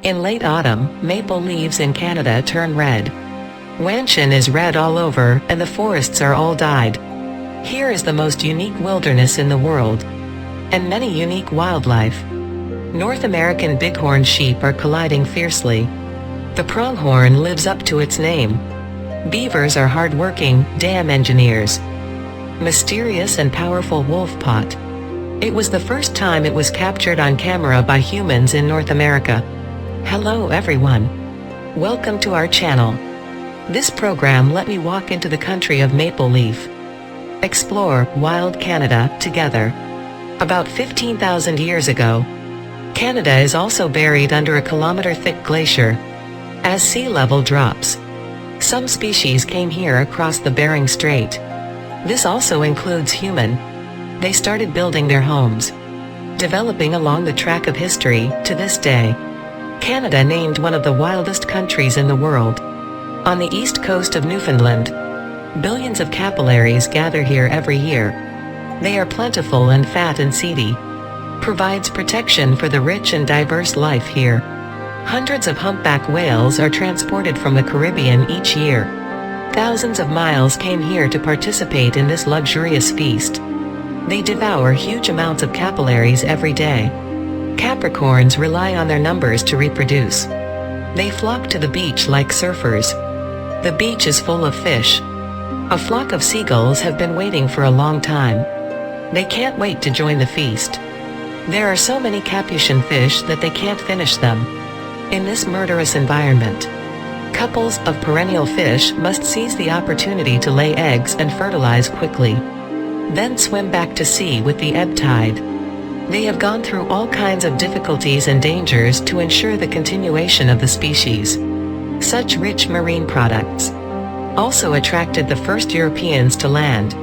In late autumn, maple leaves in Canada turn red. Wanshan is red all over, and the forests are all dyed. Here is the most unique wilderness in the world, and many unique wildlife. North American bighorn sheep are colliding fiercely. The pronghorn lives up to its name. Beavers are hard-working dam engineers. Mysterious and powerful wolf pot. It was the first time it was captured on camera by humans in North America. Hello everyone. Welcome to our channel. This program let me walk into the country of maple leaf. Explore wild Canada together. About 15,000 years ago, Canada is also buried under a kilometer-thick glacier. As sea level drops, some species came here across the Bering Strait. This also includes human. They started building their homes, developing along the track of history to this day. Canada named one of the wildest countries in the world. On the east coast of Newfoundland, billions of capillaries gather here every year. They are plentiful and fat and seedy. Provides protection for the rich and diverse life here. Hundreds of humpback whales are transported from the Caribbean each year. Thousands of miles came here to participate in this luxurious feast. They devour huge amounts of capillaries every day. Capricorns rely on their numbers to reproduce. They flock to the beach like surfers. The beach is full of fish. A flock of seagulls have been waiting for a long time. They can't wait to join the feast. There are so many capuchin fish that they can't finish them. In this murderous environment, couples of perennial fish must seize the opportunity to lay eggs and fertilize quickly, then swim back to sea with the ebb tide. They have gone through all kinds of difficulties and dangers to ensure the continuation of the species. Such rich marine products also attracted the first Europeans to land.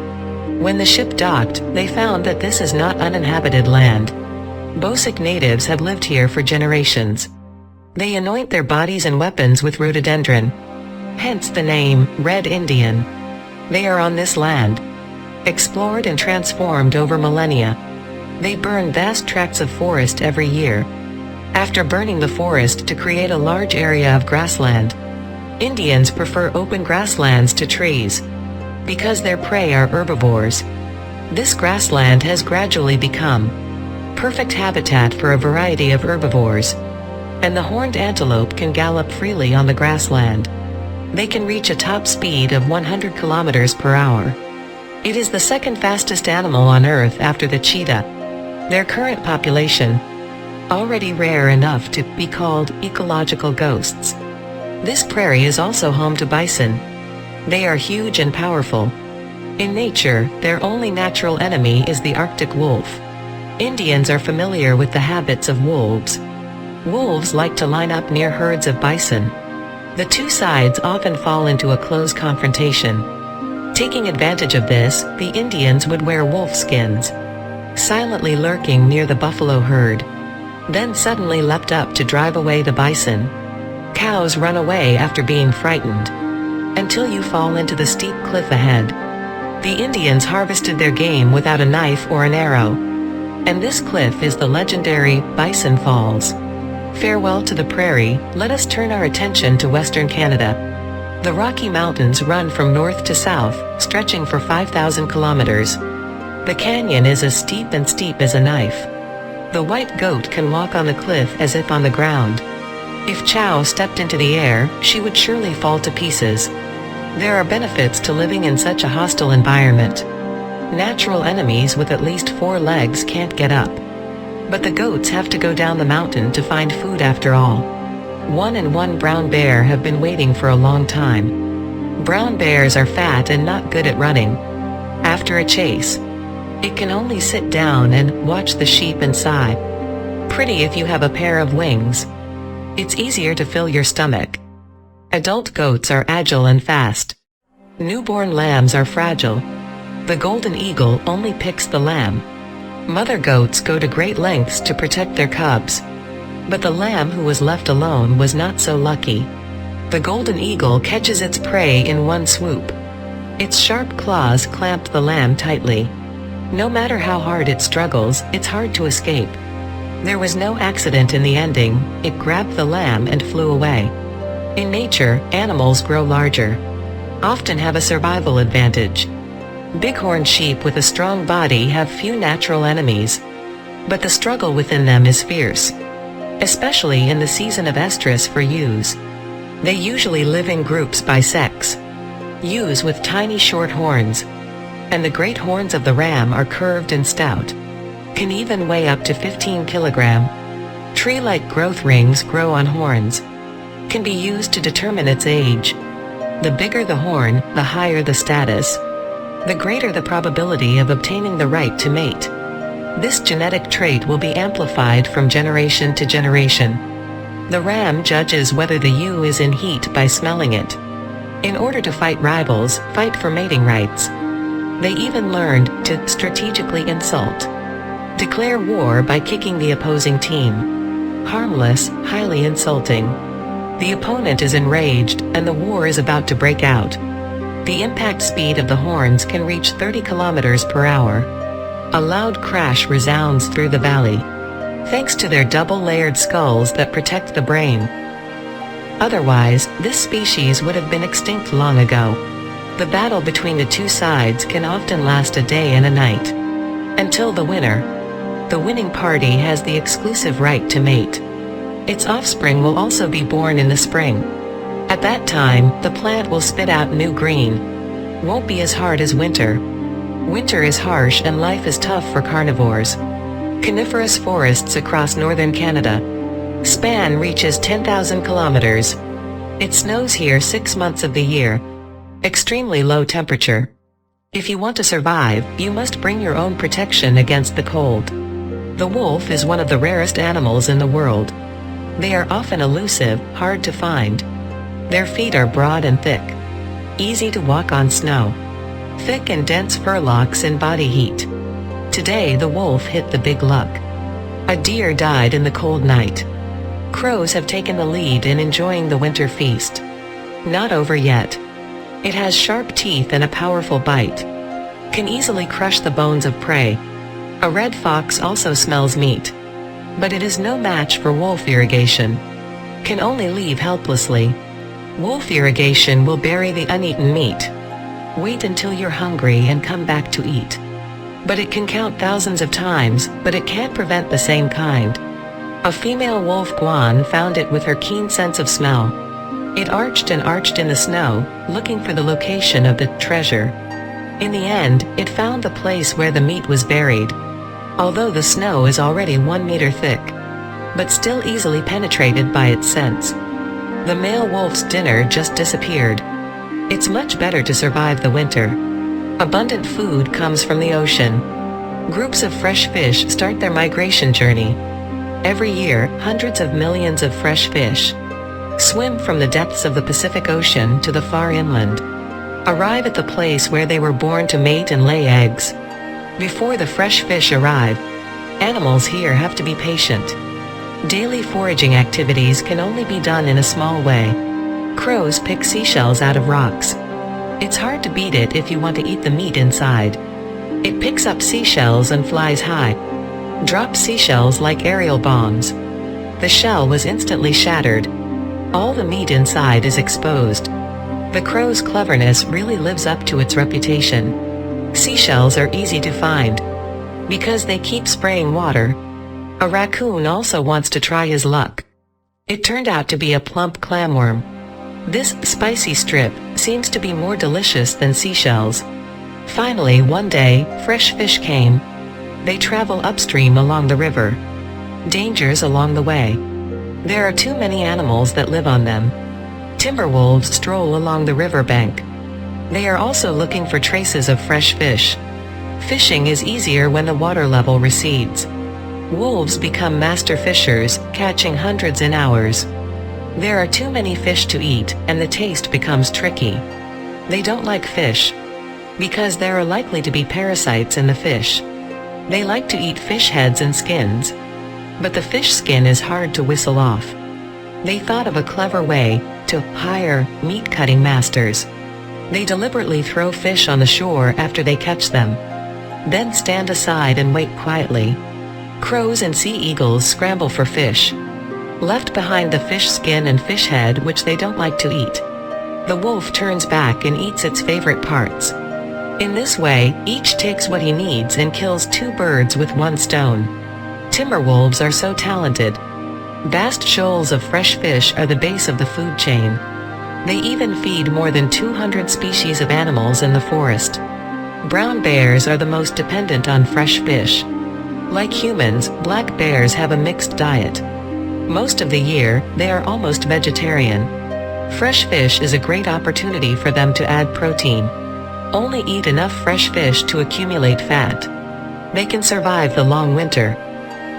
When the ship docked, they found that this is not uninhabited land. Bosic natives have lived here for generations. They anoint their bodies and weapons with rhododendron, hence the name Red Indian. They are on this land, explored and transformed over millennia. They burn vast tracts of forest every year. After burning the forest to create a large area of grassland, Indians prefer open grasslands to trees, because their prey are herbivores. This grassland has gradually become perfect habitat for a variety of herbivores, and the horned antelope can gallop freely on the grassland. They can reach a top speed of 100 kilometers per hour. It is the second fastest animal on Earth after the cheetah. Their current population, already rare enough to be called ecological ghosts. This prairie is also home to bison. They are huge and powerful. In nature, their only natural enemy is the Arctic wolf. Indians are familiar with the habits of wolves. Wolves like to line up near herds of bison. The two sides often fall into a close confrontation. Taking advantage of this, the Indians would wear wolf skins, silently lurking near the buffalo herd, then suddenly leapt up to drive away the bison. Cows run away after being frightened, until you fall into the steep cliff ahead. The Indians harvested their game without a knife or an arrow, and this cliff is the legendary Bison Falls. Farewell to the prairie, let us turn our attention to Western Canada. The Rocky Mountains run from north to south, stretching for 5,000 kilometers. The canyon is as steep as a knife. The white goat can walk on the cliff as if on the ground. If Chow stepped into the air, she would surely fall to pieces. There are benefits to living in such a hostile environment. Natural enemies with at least 4 legs can't get up. But the goats have to go down the mountain to find food after all. 1 and 1 brown bear have been waiting for a long time. Brown bears are fat and not good at running. After a chase, it can only sit down and watch the sheep and sigh. Pretty if you have a pair of wings. It's easier to fill your stomach. Adult goats are agile and fast. Newborn lambs are fragile. The golden eagle only picks the lamb. Mother goats go to great lengths to protect their cubs. But the lamb who was left alone was not so lucky. The golden eagle catches its prey in one swoop. Its sharp claws clamped the lamb tightly. No matter how hard it struggles, it's hard to escape. There was no accident in the ending, it grabbed the lamb and flew away. In nature, animals grow larger, often have a survival advantage. Bighorn sheep with a strong body have few natural enemies, but the struggle within them is fierce, especially in the season of estrus for ewes. They usually live in groups by sex. Ewes with tiny short horns, and the great horns of the ram are curved and stout, can even weigh up to 15 kilogram. Tree-like growth rings grow on horns, can be used to determine its age. The bigger the horn, the higher the status, the greater the probability of obtaining the right to mate. This genetic trait will be amplified from generation to generation. The ram judges whether the ewe is in heat by smelling it. In order to fight rivals, fight for mating rights. They even learned to strategically insult, declare war by kicking the opposing team. Harmless, highly insulting. The opponent is enraged, and the war is about to break out. The impact speed of the horns can reach 30 kilometers per hour. A loud crash resounds through the valley, thanks to their double-layered skulls that protect the brain. Otherwise, this species would have been extinct long ago. The battle between the two sides can often last a day and a night, until the winner. The winning party has the exclusive right to mate. Its offspring will also be born in the spring. At that time, the plant will spit out new green. Won't be as hard as winter. Winter is harsh and life is tough for carnivores. Coniferous forests across northern Canada span reaches 10,000 kilometers. It snows here 6 months of the year. Extremely low temperature. If you want to survive, you must bring your own protection against the cold. The wolf is one of the rarest animals in the world. They are often elusive, hard to find. Their feet are broad and thick, easy to walk on snow. Thick and dense fur locks in body heat. Today the wolf hit the big luck. A deer died in the cold night. Crows have taken the lead in enjoying the winter feast. Not over yet. It has sharp teeth and a powerful bite. Can easily crush the bones of prey. A red fox also smells meat, but it is no match for wolf irrigation. Can only leave helplessly. Wolf irrigation will bury the uneaten meat. Wait until you're hungry and come back to eat. But it can count thousands of times, but it can't prevent the same kind. A female wolf guan found it with her keen sense of smell. It arched and arched in the snow, looking for the location of the treasure. In the end, it found the place where the meat was buried, although the snow is already 1 meter thick, but still easily penetrated by its scents. The male wolf's dinner just disappeared. It's much better to survive the winter. Abundant food comes from the ocean. Groups of fresh fish start their migration journey. Every year, hundreds of millions of fresh fish swim from the depths of the Pacific Ocean to the far inland, arrive at the place where they were born to mate and lay eggs. Before the fresh fish arrive, animals here have to be patient. Daily foraging activities can only be done in a small way. Crows pick seashells out of rocks. It's hard to beat it if you want to eat the meat inside. It picks up seashells and flies high. Drops seashells like aerial bombs. The shell was instantly shattered. All the meat inside is exposed. The crow's cleverness really lives up to its reputation. Seashells are easy to find because they keep spraying water. A raccoon also wants to try his luck. It turned out to be a plump clamworm. This spicy strip seems to be more delicious than seashells. Finally, one day, fresh fish came. They travel upstream along the river. Dangers along the way. There are too many animals that live on them. Timberwolves stroll along the riverbank. They are also looking for traces of fresh fish. Fishing is easier when the water level recedes. Wolves become master fishers, catching hundreds in hours. There are too many fish to eat, and the taste becomes tricky. They don't like fish, because there are likely to be parasites in the fish. They like to eat fish heads and skins, but the fish skin is hard to whistle off. They thought of a clever way to hire meat-cutting masters. They deliberately throw fish on the shore after they catch them, then stand aside and wait quietly. Crows and sea eagles scramble for fish, left behind the fish skin and fish head, which they don't like to eat. The wolf turns back and eats its favorite parts. In this way, each takes what he needs and kills two birds with one stone. Timber wolves are so talented. Vast shoals of fresh fish are the base of the food chain. They even feed more than 200 species of animals in the forest. Brown bears are the most dependent on fresh fish. Like humans, black bears have a mixed diet. Most of the year, they are almost vegetarian. Fresh fish is a great opportunity for them to add protein. Only eat enough fresh fish to accumulate fat. They can survive the long winter.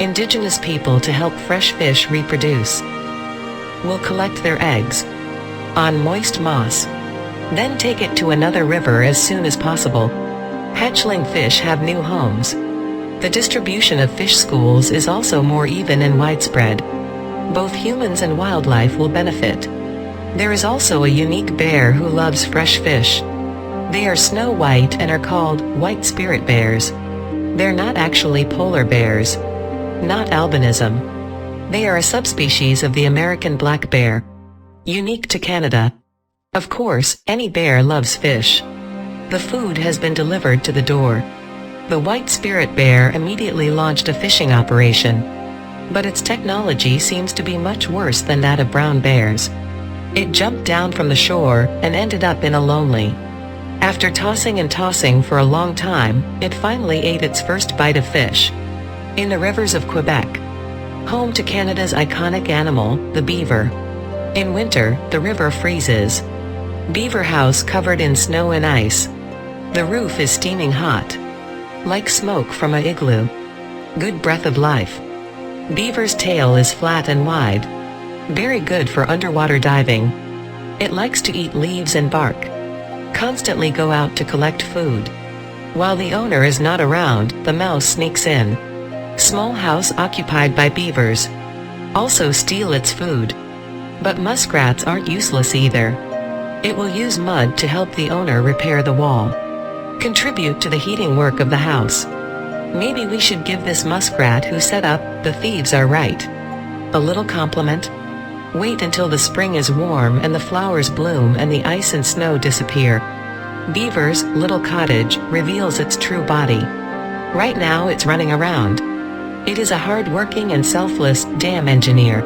Indigenous people to help fresh fish reproduce will collect their eggs on moist moss, then take it to another river as soon as possible. Hatchling fish have new homes. The distribution of fish schools is also more even and widespread. Both humans and wildlife will benefit. There is also a unique bear who loves fresh fish. They are snow white and are called white spirit bears. They're not actually polar bears. Not albinism. They are a subspecies of the American black bear, unique to Canada. Of course, any bear loves fish. The food has been delivered to the door. The white spirit bear immediately launched a fishing operation, but its technology seems to be much worse than that of brown bears. It jumped down from the shore and ended up in a lonely. After tossing and tossing for a long time, it finally ate its first bite of fish. In the rivers of Quebec, home to Canada's iconic animal, the beaver. In winter, the river freezes. Beaver house covered in snow and ice. The roof is steaming hot, like smoke from a igloo. Good breath of life. Beaver's tail is flat and wide. Very good for underwater diving. It likes to eat leaves and bark. Constantly go out to collect food. While the owner is not around, the mouse sneaks in. Small house occupied by beavers. Also steal its food. But muskrats aren't useless either. It will use mud to help the owner repair the wall. Contribute to the heating work of the house. Maybe we should give this muskrat who set up "The thieves are right" a little compliment. Wait until the spring is warm and the flowers bloom and the ice and snow disappear. Beaver's little cottage reveals its true body. Right now it's running around. It is a hard-working and selfless dam engineer.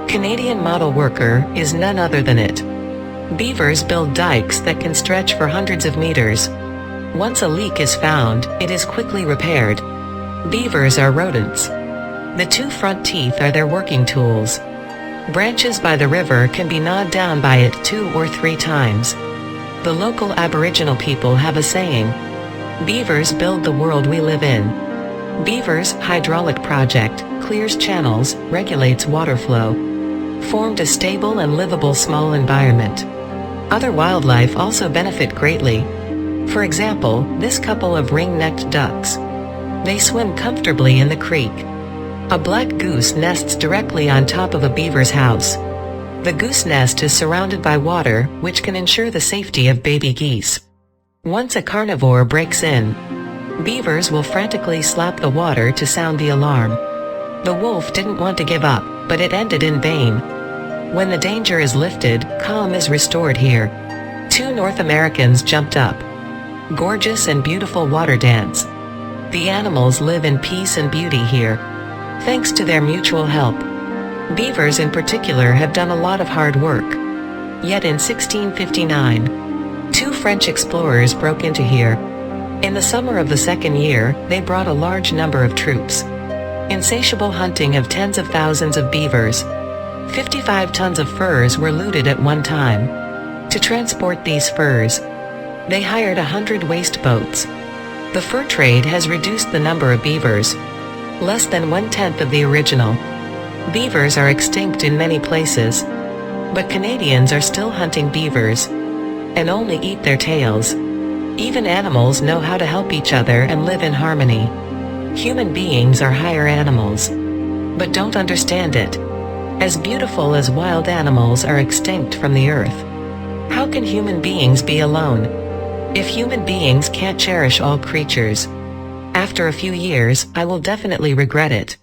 Canadian model worker is none other than it. Beavers build dikes that can stretch for hundreds of meters. Once a leak is found, it is quickly repaired. Beavers are rodents. The two front teeth are their working tools. Branches by the river can be gnawed down by it 2 or 3 times. The local Aboriginal people have a saying, "Beavers build the world we live in." Beaver's hydraulic project clears channels, regulates water flow, formed a stable and livable small environment. Other wildlife also benefit greatly. For example, this couple of ring-necked ducks. They swim comfortably in the creek. A black goose nests directly on top of a beaver's house. The goose nest is surrounded by water, which can ensure the safety of baby geese. Once a carnivore breaks in, beavers will frantically slap the water to sound the alarm. The wolf didn't want to give up, but it ended in vain. When the danger is lifted, calm is restored here. 2 North Americans jumped up. Gorgeous and beautiful water dance. The animals live in peace and beauty here, thanks to their mutual help. Beavers in particular have done a lot of hard work. Yet in 1659, 2 French explorers broke into here. In the summer of the second year, they brought a large number of troops. Insatiable hunting of tens of thousands of beavers. 55 tons of furs were looted at one time. To transport these furs, they hired 100 waste boats. The fur trade has reduced the number of beavers. Less than 1/10 of the original. Beavers are extinct in many places, but Canadians are still hunting beavers and only eat their tails. Even animals know how to help each other and live in harmony. Human beings are higher animals, but don't understand it. As beautiful as wild animals are extinct from the earth, how can human beings be alone? If human beings can't cherish all creatures, After a few years, I will definitely regret it.